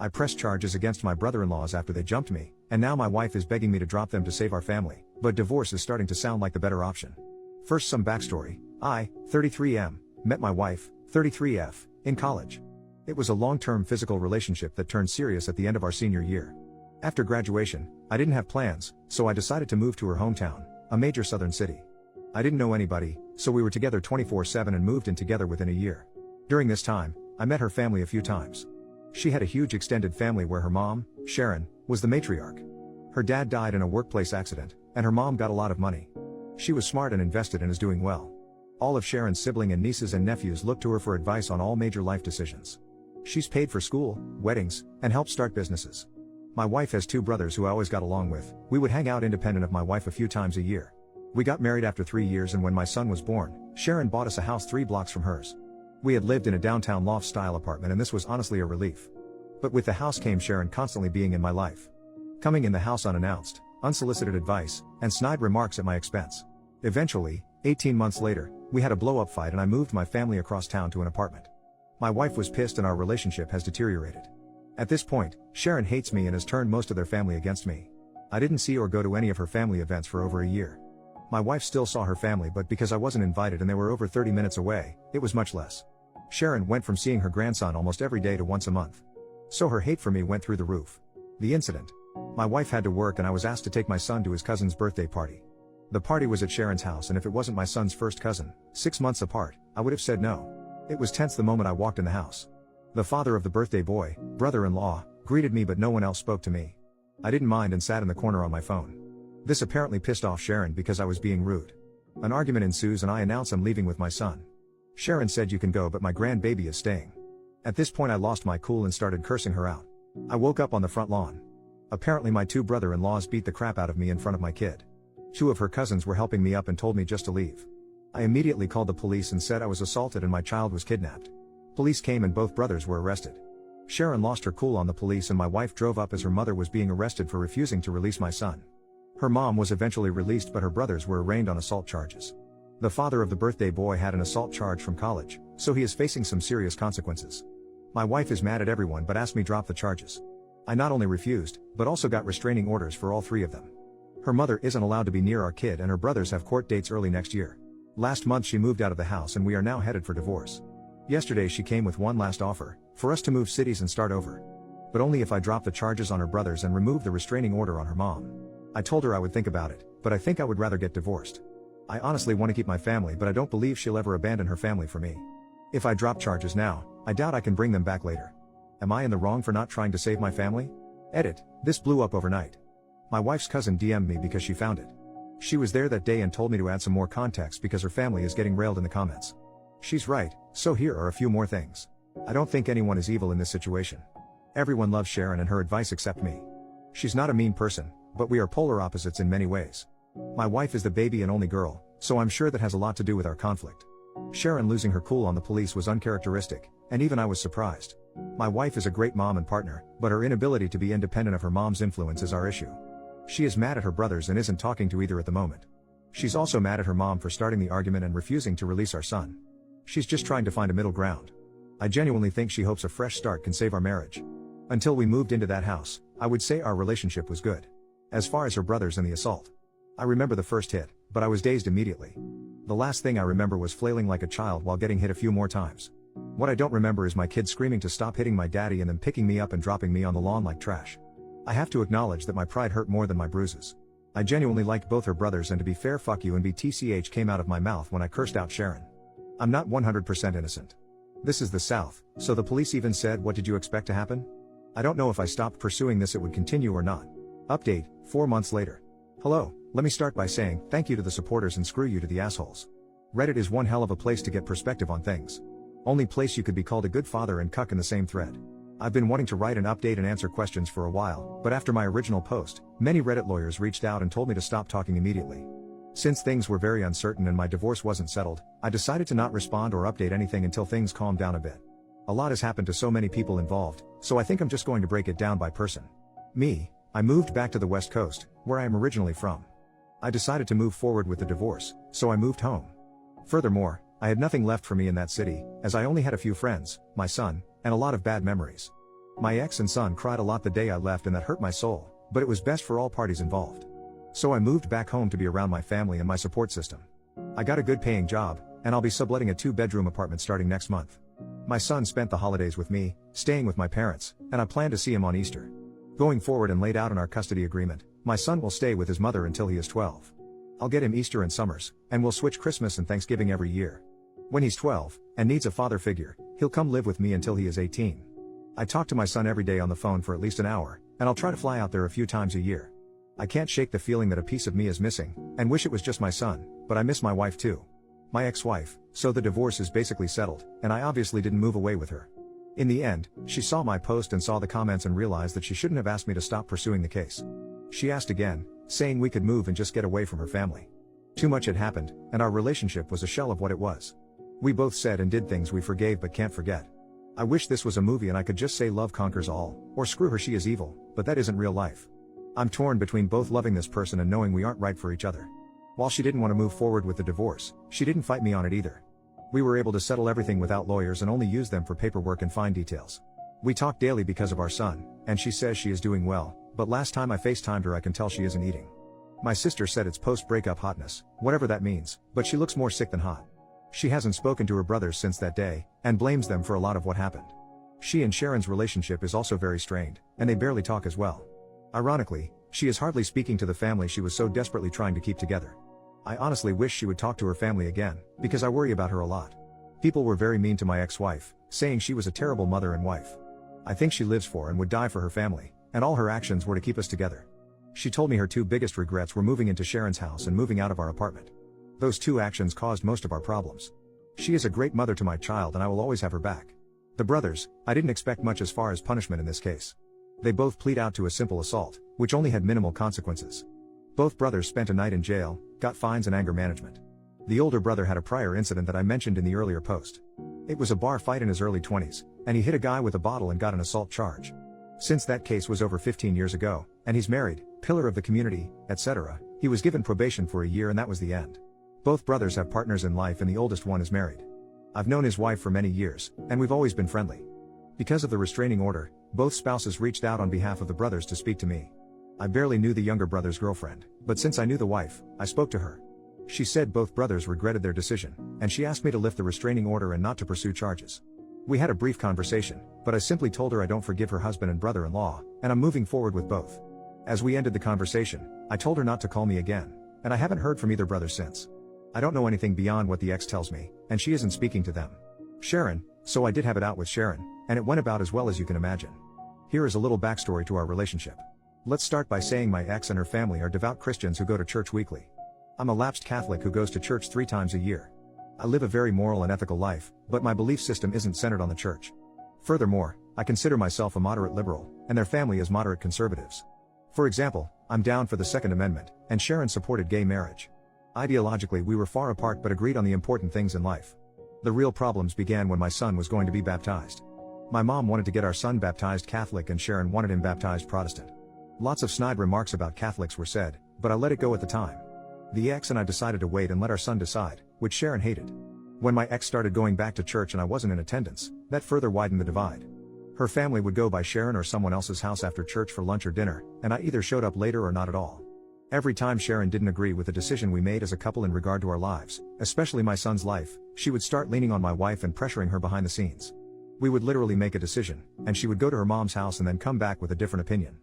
I pressed charges against my brother-in-laws after they jumped me, and now my wife is begging me to drop them to save our family, but divorce is starting to sound like the better option. First, some backstory. I, 33M, met my wife, 33F, in college. It was a long-term physical relationship that turned serious at the end of our senior year. After graduation, I didn't have plans, so I decided to move to her hometown, a major southern city. I didn't know anybody, so we were together 24/7 and moved in together within a year. During this time, I met her family a few times. She had a huge extended family where her mom, Sharon, was the matriarch. Her dad died in a workplace accident, and her mom got a lot of money. She was smart and invested and is doing well. All of Sharon's siblings and nieces and nephews look to her for advice on all major life decisions. She's paid for school, weddings, and helped start businesses. My wife has two brothers who I always got along with. We would hang out independent of my wife a few times a year. We got married after 3 years, and when my son was born, Sharon bought us a house 3 blocks from hers. We had lived in a downtown loft-style apartment, and this was honestly a relief. But with the house came Sharon constantly being in my life. Coming in the house unannounced, unsolicited advice, and snide remarks at my expense. Eventually, 18 months later, we had a blow-up fight and I moved my family across town to an apartment. My wife was pissed and our relationship has deteriorated. At this point, Sharon hates me and has turned most of their family against me. I didn't see or go to any of her family events for over a year. My wife still saw her family, but because I wasn't invited and they were over 30 minutes away, it was much less. Sharon went from seeing her grandson almost every day to once a month. So her hate for me went through the roof. The incident. My wife had to work and I was asked to take my son to his cousin's birthday party. The party was at Sharon's house, and if it wasn't my son's first cousin, 6 months apart, I would have said no. It was tense the moment I walked in the house. The father of the birthday boy, brother-in-law, greeted me, but no one else spoke to me. I didn't mind and sat in the corner on my phone. This apparently pissed off Sharon because I was being rude. An argument ensues and I announce I'm leaving with my son. Sharon said, "You can go, but my grandbaby is staying." At this point I lost my cool and started cursing her out. I woke up on the front lawn. Apparently my two brother-in-laws beat the crap out of me in front of my kid. 2 of her cousins were helping me up and told me just to leave. I immediately called the police and said I was assaulted and my child was kidnapped. Police came and both brothers were arrested. Sharon lost her cool on the police and my wife drove up as her mother was being arrested for refusing to release my son. Her mom was eventually released, but her brothers were arraigned on assault charges. The father of the birthday boy had an assault charge from college, so he is facing some serious consequences. My wife is mad at everyone but asked me drop the charges. I not only refused, but also got restraining orders for all 3 of them. Her mother isn't allowed to be near our kid and her brothers have court dates early next year. Last month she moved out of the house and we are now headed for divorce. Yesterday she came with one last offer, for us to move cities and start over. But only if I drop the charges on her brothers and remove the restraining order on her mom. I told her I would think about it, but I think I would rather get divorced. I honestly want to keep my family, but I don't believe she'll ever abandon her family for me. If I drop charges now, I doubt I can bring them back later. Am I in the wrong for not trying to save my family? Edit. This blew up overnight. My wife's cousin DM'd me because she found it. She was there that day and told me to add some more context because her family is getting railed in the comments. She's right, so here are a few more things. I don't think anyone is evil in this situation. Everyone loves Sharon and her advice except me. She's not a mean person, but we are polar opposites in many ways. My wife is the baby and only girl, so I'm sure that has a lot to do with our conflict. Sharon losing her cool on the police was uncharacteristic, and even I was surprised. My wife is a great mom and partner, but her inability to be independent of her mom's influence is our issue. She is mad at her brothers and isn't talking to either at the moment. She's also mad at her mom for starting the argument and refusing to release our son. She's just trying to find a middle ground. I genuinely think she hopes a fresh start can save our marriage. Until we moved into that house, I would say our relationship was good. As far as her brothers and the assault, I remember the first hit, but I was dazed immediately. The last thing I remember was flailing like a child while getting hit a few more times. What I don't remember is my kids screaming to stop hitting my daddy and then picking me up and dropping me on the lawn like trash. I have to acknowledge that my pride hurt more than my bruises. I genuinely liked both her brothers, and to be fair, fuck you and BTCH came out of my mouth when I cursed out Sharon. I'm not 100% innocent. This is the South, so the police even said, "What did you expect to happen?" I don't know if I stopped pursuing this it would continue or not. Update, 4 months later. Hello, let me start by saying thank you to the supporters and screw you to the assholes. Reddit is one hell of a place to get perspective on things. Only place you could be called a good father and cuck in the same thread. I've been wanting to write an update and answer questions for a while, but after my original post, many Reddit lawyers reached out and told me to stop talking immediately. Since things were very uncertain and my divorce wasn't settled, I decided to not respond or update anything until things calmed down a bit. A lot has happened to so many people involved, so I think I'm just going to break it down by person. Me, I moved back to the West Coast, where I am originally from. I decided to move forward with the divorce, so I moved home. Furthermore, I had nothing left for me in that city, as I only had a few friends, my son, and a lot of bad memories. My ex and son cried a lot the day I left and that hurt my soul, but it was best for all parties involved. So I moved back home to be around my family and my support system. I got a good paying job, and I'll be subletting a 2-bedroom apartment starting next month. My son spent the holidays with me, staying with my parents, and I plan to see him on Easter. Going forward and laid out in our custody agreement, my son will stay with his mother until he is 12. I'll get him Easter and summers, and we'll switch Christmas and Thanksgiving every year. When he's 12, and needs a father figure, he'll come live with me until he is 18. I talk to my son every day on the phone for at least an hour, and I'll try to fly out there a few times a year. I can't shake the feeling that a piece of me is missing, and wish it was just my son, but I miss my wife too. My ex-wife, so the divorce is basically settled, and I obviously didn't move away with her. In the end, she saw my post and saw the comments and realized that she shouldn't have asked me to stop pursuing the case. She asked again, saying we could move and just get away from her family. Too much had happened, and our relationship was a shell of what it was. We both said and did things we forgave but can't forget. I wish this was a movie and I could just say love conquers all, or screw her she is evil, but that isn't real life. I'm torn between both loving this person and knowing we aren't right for each other. While she didn't want to move forward with the divorce, she didn't fight me on it either. We were able to settle everything without lawyers and only use them for paperwork and fine details. We talk daily because of our son, and she says she is doing well, but last time I FaceTimed her I can tell she isn't eating. My sister said it's post-breakup hotness, whatever that means, but she looks more sick than hot. She hasn't spoken to her brothers since that day, and blames them for a lot of what happened. She and Sharon's relationship is also very strained, and they barely talk as well. Ironically, she is hardly speaking to the family she was so desperately trying to keep together. I honestly wish she would talk to her family again, because I worry about her a lot. People were very mean to my ex-wife, saying she was a terrible mother and wife. I think she lives for and would die for her family, and all her actions were to keep us together. She told me her 2 biggest regrets were moving into Sharon's house and moving out of our apartment. Those 2 actions caused most of our problems. She is a great mother to my child and I will always have her back. The brothers, I didn't expect much as far as punishment in this case. They both plead out to a simple assault, which only had minimal consequences. Both brothers spent a night in jail, got fines and anger management. The older brother had a prior incident that I mentioned in the earlier post. It was a bar fight in his early 20s, and he hit a guy with a bottle and got an assault charge. Since that case was over 15 years ago, and he's married, pillar of the community, etc., he was given probation for a year and that was the end. Both brothers have partners in life and the oldest one is married. I've known his wife for many years, and we've always been friendly. Because of the restraining order, both spouses reached out on behalf of the brothers to speak to me. I barely knew the younger brother's girlfriend, but since I knew the wife, I spoke to her. She said both brothers regretted their decision, and she asked me to lift the restraining order and not to pursue charges. We had a brief conversation, but I simply told her I don't forgive her husband and brother-in-law, and I'm moving forward with both. As we ended the conversation, I told her not to call me again, and I haven't heard from either brother since. I don't know anything beyond what the ex tells me, and she isn't speaking to them. Sharon, so I did have it out with Sharon, and it went about as well as you can imagine. Here is a little backstory to our relationship. Let's start by saying my ex and her family are devout Christians who go to church weekly. I'm a lapsed Catholic who goes to church 3 times a year. I live a very moral and ethical life, but my belief system isn't centered on the church. Furthermore, I consider myself a moderate liberal, and their family is moderate conservatives. For example, I'm down for the Second Amendment, and Sharon supported gay marriage. Ideologically we were far apart but agreed on the important things in life. The real problems began when my son was going to be baptized. My mom wanted to get our son baptized Catholic and Sharon wanted him baptized Protestant. Lots of snide remarks about Catholics were said, but I let it go at the time. The ex and I decided to wait and let our son decide, which Sharon hated. When my ex started going back to church and I wasn't in attendance, that further widened the divide. Her family would go by Sharon or someone else's house after church for lunch or dinner, and I either showed up later or not at all. Every time Sharon didn't agree with the decision we made as a couple in regard to our lives, especially my son's life, she would start leaning on my wife and pressuring her behind the scenes. We would literally make a decision, and she would go to her mom's house and then come back with a different opinion.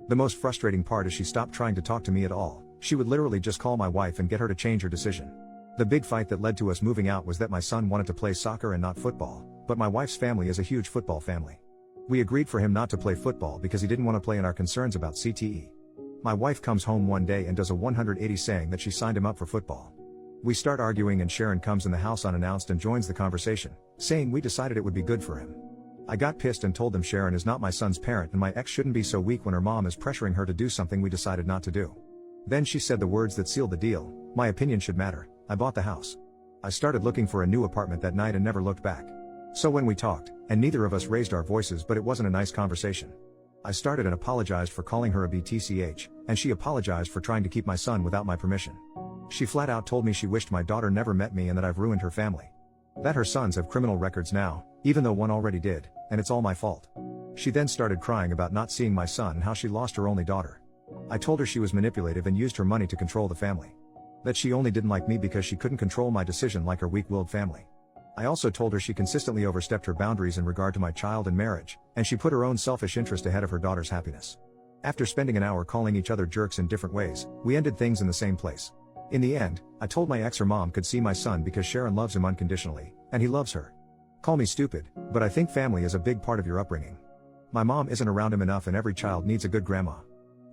The most frustrating part is she stopped trying to talk to me at all. She would literally just call my wife and get her to change her decision. The big fight that led to us moving out was that my son wanted to play soccer and not football, but my wife's family is a huge football family. We agreed for him not to play football because he didn't want to play in our concerns about CTE. My wife comes home one day and does a 180 saying that she signed him up for football. We start arguing and Sharon comes in the house unannounced and joins the conversation, saying we decided it would be good for him. I got pissed and told them Sharon is not my son's parent and my ex shouldn't be so weak when her mom is pressuring her to do something we decided not to do. Then she said the words that sealed the deal, my opinion should matter. I bought the house. I started looking for a new apartment that night and never looked back. So when we talked, and neither of us raised our voices but it wasn't a nice conversation. I started and apologized for calling her a BTCH, and she apologized for trying to keep my son without my permission. She flat out told me she wished my daughter never met me and that I've ruined her family. That her sons have criminal records now, even though one already did, and it's all my fault. She then started crying about not seeing my son and how she lost her only daughter. I told her she was manipulative and used her money to control the family. That she only didn't like me because she couldn't control my decision like her weak-willed family. I also told her she consistently overstepped her boundaries in regard to my child and marriage, and she put her own selfish interest ahead of her daughter's happiness. After spending an hour calling each other jerks in different ways, we ended things in the same place. In the end, I told my ex her mom could see my son because Sharon loves him unconditionally, and he loves her. Call me stupid, but I think family is a big part of your upbringing. My mom isn't around him enough and every child needs a good grandma.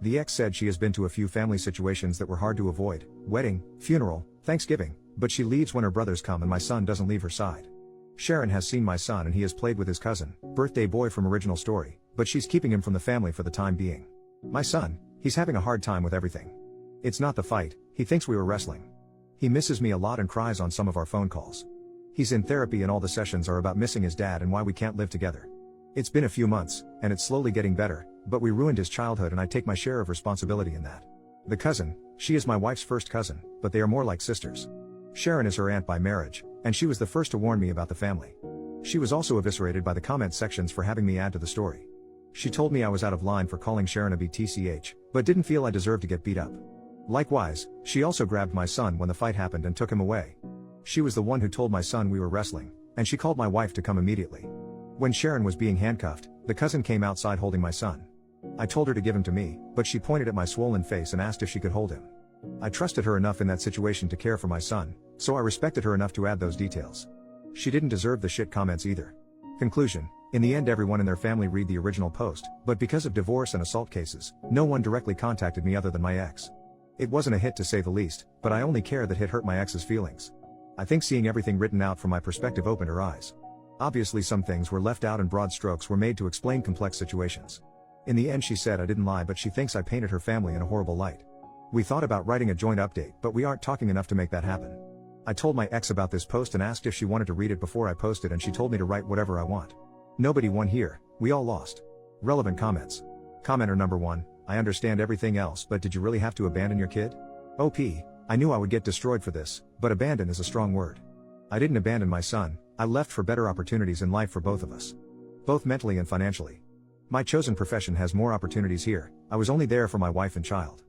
The ex said she has been to a few family situations that were hard to avoid: wedding, funeral, Thanksgiving, but she leaves when her brothers come and my son doesn't leave her side. Sharon has seen my son and he has played with his cousin, birthday boy from Original Story, but she's keeping him from the family for the time being. My son, he's having a hard time with everything. It's not the fight, he thinks we were wrestling. He misses me a lot and cries on some of our phone calls. He's in therapy and all the sessions are about missing his dad and why we can't live together. It's been a few months, and it's slowly getting better, but we ruined his childhood and I take my share of responsibility in that. The cousin, she is my wife's first cousin, but they are more like sisters. Sharon is her aunt by marriage, and she was the first to warn me about the family. She was also eviscerated by the comment sections for having me add to the story. She told me I was out of line for calling Sharon a BTCH, but didn't feel I deserved to get beat up. Likewise, she also grabbed my son when the fight happened and took him away. She was the one who told my son we were wrestling, and she called my wife to come immediately. When Sharon was being handcuffed, the cousin came outside holding my son. I told her to give him to me, but she pointed at my swollen face and asked if she could hold him. I trusted her enough in that situation to care for my son, so I respected her enough to add those details. She didn't deserve the shit comments either. Conclusion: in the end everyone in their family read the original post, but because of divorce and assault cases, no one directly contacted me other than my ex. It wasn't a hit to say the least, but I only care that hit hurt my ex's feelings. I think seeing everything written out from my perspective opened her eyes. Obviously some things were left out and broad strokes were made to explain complex situations. In the end she said I didn't lie, but she thinks I painted her family in a horrible light. We thought about writing a joint update, but we aren't talking enough to make that happen. I told my ex about this post and asked if she wanted to read it before I posted, and she told me to write whatever I want. Nobody won here, we all lost. Relevant comments. Commenter number 1, I understand everything else, but did you really have to abandon your kid? OP, I knew I would get destroyed for this, but abandon is a strong word. I didn't abandon my son, I left for better opportunities in life for both of us. Both mentally and financially. My chosen profession has more opportunities here, I was only there for my wife and child.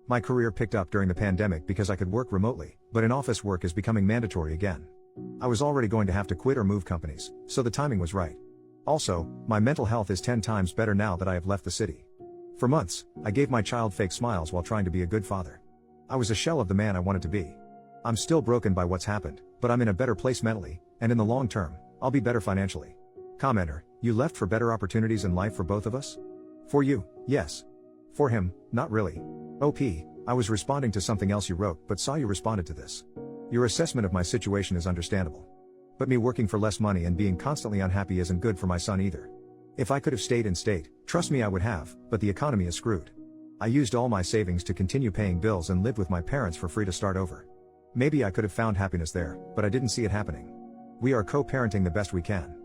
My career picked up during the pandemic because I could work remotely, but in-office work is becoming mandatory again. I was already going to have to quit or move companies, so the timing was right. Also, my mental health is 10 times better now that I have left the city. For months, I gave my child fake smiles while trying to be a good father. I was a shell of the man I wanted to be. I'm still broken by what's happened, but I'm in a better place mentally, and in the long term, I'll be better financially. Commenter, you left for better opportunities in life for both of us? For you, yes. For him, not really. OP, I was responding to something else you wrote, but saw you responded to this. Your assessment of my situation is understandable. But me working for less money and being constantly unhappy isn't good for my son either. If I could have stayed in state, trust me I would have, but the economy is screwed. I used all my savings to continue paying bills and lived with my parents for free to start over. Maybe I could have found happiness there, but I didn't see it happening. We are co-parenting the best we can.